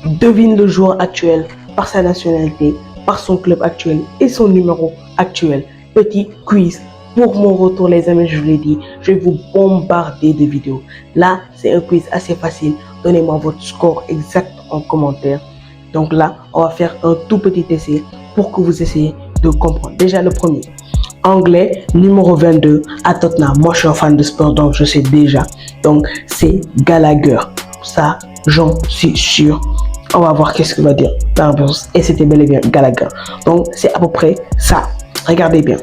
Devine le joueur actuel par sa nationalité, par son club actuel et son numéro actuel. Petit quiz. Pour mon retour, les amis, je vous l'ai dit, je vais vous bombarder de vidéos. Là, c'est un quiz assez facile. Donnez-moi votre score exact en commentaire. Donc là, on va faire un tout petit essai pour que vous essayez de comprendre. Déjà, le premier. Anglais, numéro 22 à Tottenham. Moi, je suis un fan de sport, donc je sais déjà. Donc, c'est Gallagher. Ça, j'en suis sûr. On va voir qu'est-ce qu'il va dire la réponse. Et c'était bel et bien Gallagher. Donc, c'est à peu près ça. Regardez bien.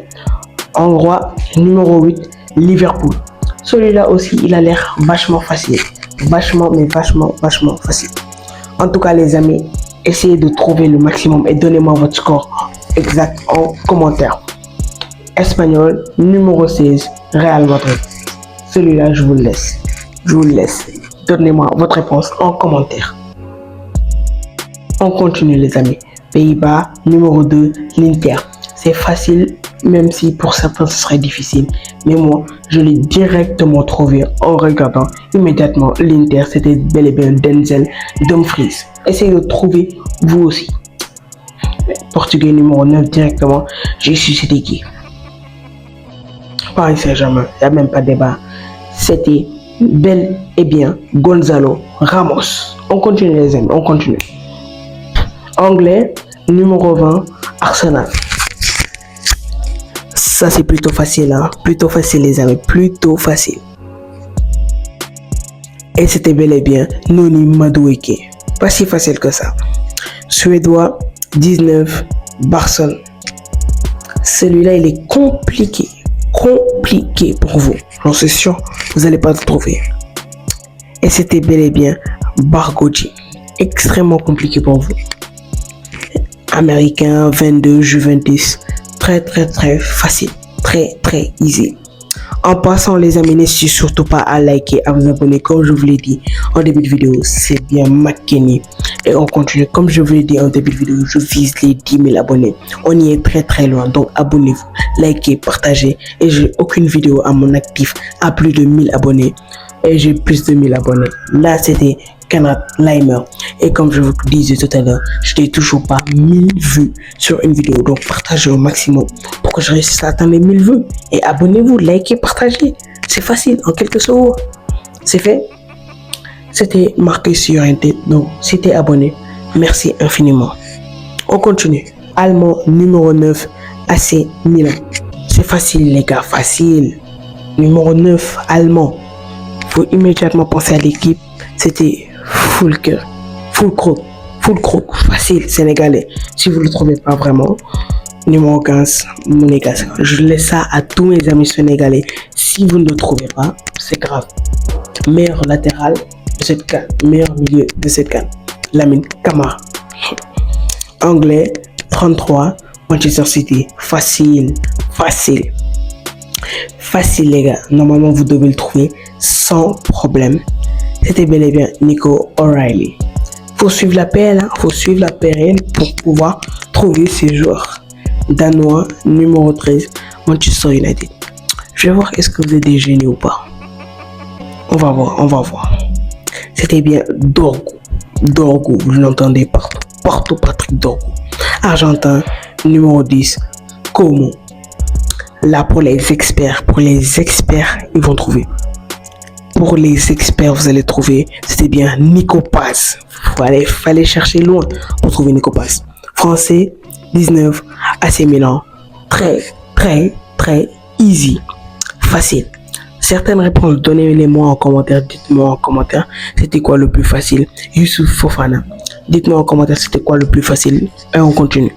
Hongrois, numéro 8, Liverpool. Celui-là aussi, il a l'air vachement facile. Vachement facile. En tout cas, les amis, essayez de trouver le maximum et donnez-moi votre score exact en commentaire. Espagnol, numéro 16, Real Madrid. Celui-là, je vous le laisse. Donnez-moi votre réponse en commentaire. On continue, les amis. Pays-Bas, numéro 2, l'Inter. C'est facile, même si pour certains ce serait difficile. Mais moi, je l'ai directement trouvé en regardant immédiatement l'Inter. C'était bel et bien Denzel Dumfries. Essayez de trouver vous aussi. Portugais numéro 9 directement. J'ai su c'était qui. Paris Saint-Germain, il n'y a même pas de débat. C'était bel et bien Gonzalo Ramos. On continue, les amis, on continue. Anglais, numéro 20, Arsenal. Ça, c'est plutôt facile, hein? Plutôt facile, les amis, plutôt facile. Et c'était bel et bien Noni Madueke. Pas si facile que ça. Suédois, 19, Barcelone. Celui-là, il est compliqué pour vous. J'en suis sûr, vous n'allez pas le trouver. Et c'était bel et bien Bargoji. Extrêmement compliqué pour vous. Américain, 22, Juventus. Très facile. Très easy. En passant, les amis, n'hésitez surtout pas à liker, à vous abonner. Comme je vous l'ai dit en début de vidéo, c'est bien McKenny. Et on continue. Comme je vous l'ai dit en début de vidéo, je vise les 10 000 abonnés. On y est très loin. Donc, abonnez-vous, likez, partagez. Et j'ai aucune vidéo à mon actif à plus de 1000 abonnés. Et j'ai plus de 1000 abonnés. Là, c'était Kanat Limer. Et comme je vous disais tout à l'heure, je n'ai toujours pas 1000 vues sur une vidéo. Donc, partagez au maximum pour que je réussisse à atteindre les 1000 vues. Et abonnez-vous, likez, partagez. C'est facile, en quelques secondes. C'est fait. C'était marqué sur un tête. Donc, si tu es abonné, merci infiniment. On continue. Allemand, numéro 9, AC Milan. C'est facile, les gars, facile. Numéro 9, Allemand. Faut immédiatement penser à l'équipe. C'était Fulkrug, facile, sénégalais. Si vous ne le trouvez pas vraiment, numéro 15, Monégasque. Je laisse ça à tous mes amis sénégalais. Si vous ne le trouvez pas, c'est grave. Meilleur latéral de cette CAN, meilleur milieu de cette CAN, Lamine Camara. Anglais, 33, Manchester City. Facile, les gars. Normalement, vous devez le trouver sans problème. C'était bel et bien Nico O'Reilly. Faut suivre la PL, hein? Faut suivre la PL pour pouvoir trouver ces joueurs. Danois, numéro 13, Manchester United. Je vais voir est-ce que vous êtes des génies ou pas. On va voir. C'était bien Dorgu, vous l'entendez partout Patrick Dorgu. Argentin, numéro 10, Como. Là, pour les experts, ils vont trouver. Pour les experts, vous allez trouver, c'était bien Nico Paz. Fallait chercher loin pour trouver Nico Paz. Français, 19, AC Milan. Très easy. Facile. Certaines réponses, donnez-les-moi en commentaire. Dites-moi en commentaire, c'était quoi le plus facile. Youssouf Fofana. Dites-moi en commentaire, c'était quoi le plus facile. Et on continue.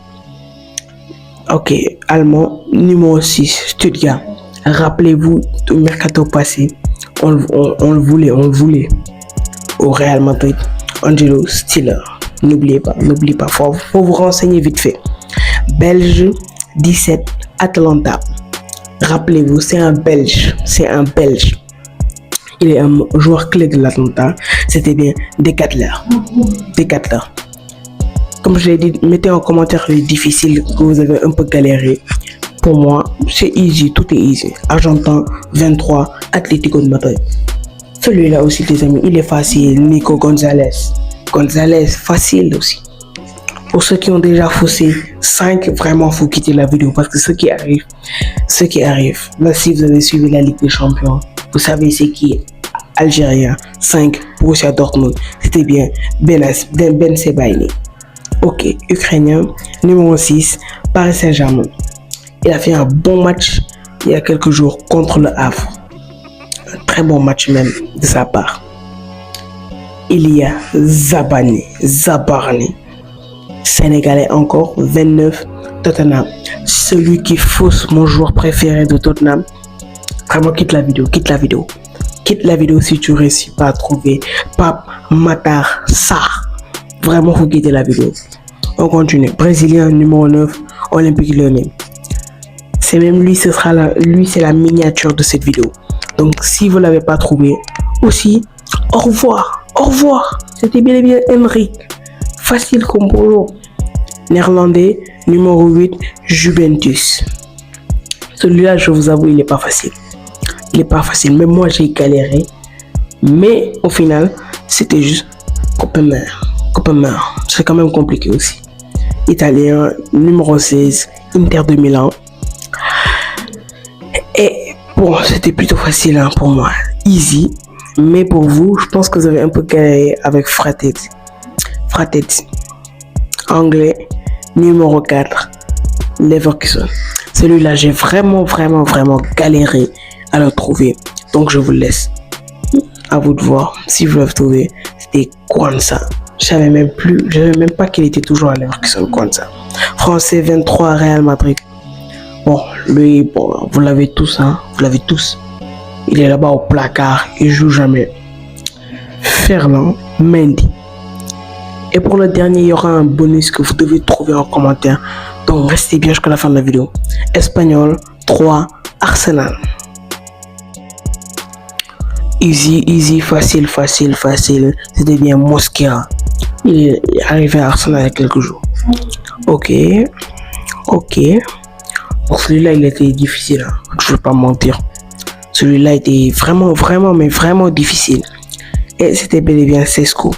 Ok, Allemand, numéro 6, Stuttgart. Rappelez-vous du mercato passé. On le voulait au Real Madrid. Angelo Stiller. N'oubliez pas. Faut vous renseigner vite fait. Belge, 17, Atlanta. Rappelez-vous, c'est un Belge. Il est un joueur clé de l'Atlanta. C'était bien Decathlon. Comme je l'ai dit, mettez en commentaire les difficiles que vous avez un peu galéré. Pour moi, c'est easy, tout est easy. Argentin, 23, Atlético de Madrid. Celui-là aussi, les amis, il est facile. Nico Gonzalez. Gonzalez, facile aussi. Pour ceux qui ont déjà faussé 5, vraiment, faut quitter la vidéo parce que ce qui arrive, là, si vous avez suivi la Ligue des Champions, vous savez c'est qui est algérien. 5, Borussia Dortmund, c'était bien Ben Sebaini. Ok, ukrainien, numéro 6, Paris Saint-Germain. Il a fait un bon match il y a quelques jours contre le Havre. Un très bon match même de sa part. Il y a Zabarni, Sénégalais encore, 29, Tottenham. Celui qui fausse mon joueur préféré de Tottenham. Vraiment, quitte la vidéo. Quitte la vidéo si tu réussis pas à trouver Pape Matar Sarr. Vraiment, faut quitter la vidéo. On continue. Brésilien, numéro 9, Olympique Lyonnais. C'est même lui, c'est la miniature de cette vidéo. Donc, si vous l'avez pas trouvé, aussi, au revoir. C'était bien et bien Henrik. Facile comme boulot. Néerlandais, numéro 8, Juventus. Celui-là, je vous avoue, il n'est pas facile. Même moi, j'ai galéré. Mais au final, c'était juste Copenhague. C'est quand même compliqué aussi. Italien, numéro 16, Inter de Milan. Et bon, c'était plutôt facile pour moi. Easy. Mais pour vous, je pense que vous avez un peu galéré avec Frattesi. Anglais, numéro 4, Leverkusen. Celui-là, j'ai vraiment galéré à le trouver. Donc, je vous laisse. À vous de voir si vous l'avez trouvé. C'était Kwanza. Je savais même pas qu'il était toujours à Leverkusen, Kwanza. Français, 23, Real Madrid. Bon, lui, vous l'avez tous, Il est là-bas au placard, il joue jamais. Ferland Mendy. Et pour le dernier, il y aura un bonus que vous devez trouver en commentaire. Donc restez bien jusqu'à la fin de la vidéo. Espagnol, 3, Arsenal. Easy, facile. C'était bien Mosquera. Il est arrivé à Arsenal il y a quelques jours. Ok. Pour celui-là, il était difficile. Je ne vais pas mentir. Celui-là était vraiment difficile. Et c'était bel et bien Sesko.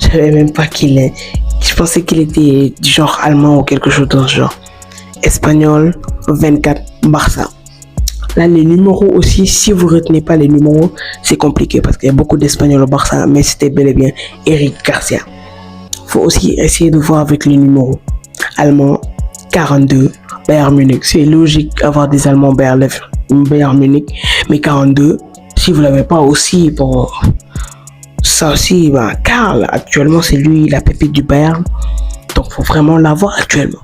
Je savais même pas qu'il est. Je pensais qu'il était du genre allemand ou quelque chose dans ce genre. Espagnol, 24, Barça. Là, les numéros aussi, si vous retenez pas les numéros, c'est compliqué parce qu'il y a beaucoup d'Espagnols au Barça, mais c'était bel et bien Eric Garcia. Faut aussi essayer de voir avec les numéros. Allemand, 42, Bayern Munich. C'est logique d'avoir des Allemands Bayern Munich, mais 42, si vous l'avez pas aussi, bon, ça aussi, Karl, actuellement, c'est lui la pépite du Bayern, donc faut vraiment l'avoir actuellement.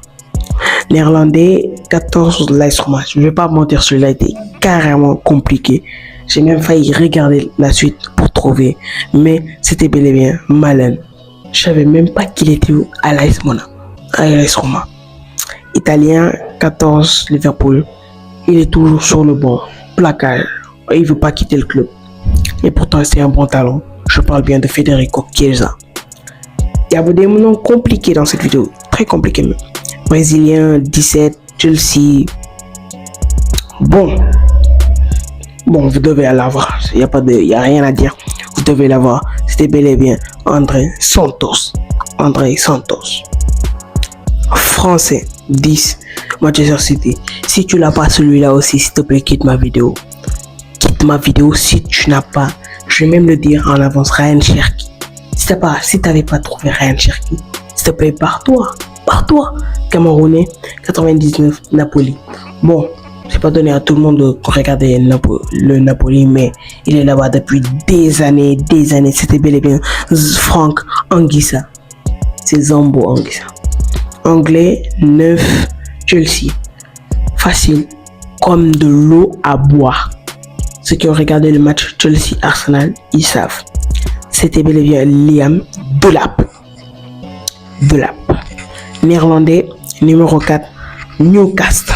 Néerlandais, 14, l'AS Roma. Je ne vais pas mentir, celui-là était carrément compliqué. J'ai même failli regarder la suite pour trouver, mais c'était bel et bien Malen. Je savais même pas qu'il était à l'AS Roma. Italien, 14, Liverpool. Il est toujours sur le banc, placage. Il veut pas quitter le club. Et pourtant, c'est un bon talent. Je parle bien de Federico Chiesa. Il y a des noms compliqués dans cette vidéo, très compliqués même. Brésilien, 17, Chelsea. Bon, vous devez l'avoir. Il y a rien à dire. Vous devez l'avoir. C'était bel et bien André Santos. Français, 10, Manchester City. Si tu n'as pas celui-là aussi, s'il te plaît, quitte ma vidéo. Si tu n'as pas, je vais même le dire en avance, Ryan Cherki. Si t'avais pas trouvé Ryan Cherki, s'il te plaît, pars-toi. Camerounais, 99, Napoli. Bon, j'ai pas donné à tout le monde de regarder le Napoli, mais il est là-bas depuis des années. C'était bel et bien Franck Anguissa. C'est Zambo Anguissa. Anglais, 9, Chelsea. Facile, comme de l'eau à boire. Ceux qui ont regardé le match Chelsea-Arsenal, ils savent. C'était bel et bien Liam Delap. Néerlandais, numéro 4, Newcastle.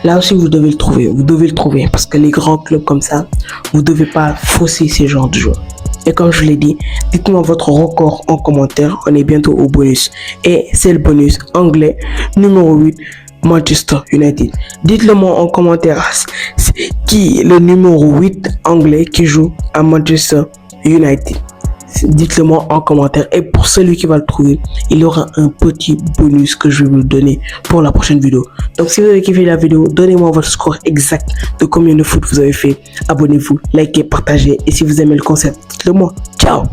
Là aussi, vous devez le trouver. Parce que les grands clubs comme ça, vous ne devez pas fausser ces genres de joueurs. Et comme je l'ai dit, dites-moi votre record en commentaire. On est bientôt au bonus. Et c'est le bonus anglais, numéro 8, Manchester United. Dites-le moi en commentaire. C'est qui le numéro 8 anglais qui joue à Manchester United? dites-le moi en commentaire. Et pour celui qui va le trouver, il aura un petit bonus que je vais vous donner pour la prochaine vidéo. Donc si vous avez kiffé la vidéo, donnez-moi votre score exact de combien de foot vous avez fait. Abonnez-vous, likez, partagez. Et si vous aimez le concept, dites-le moi. Ciao!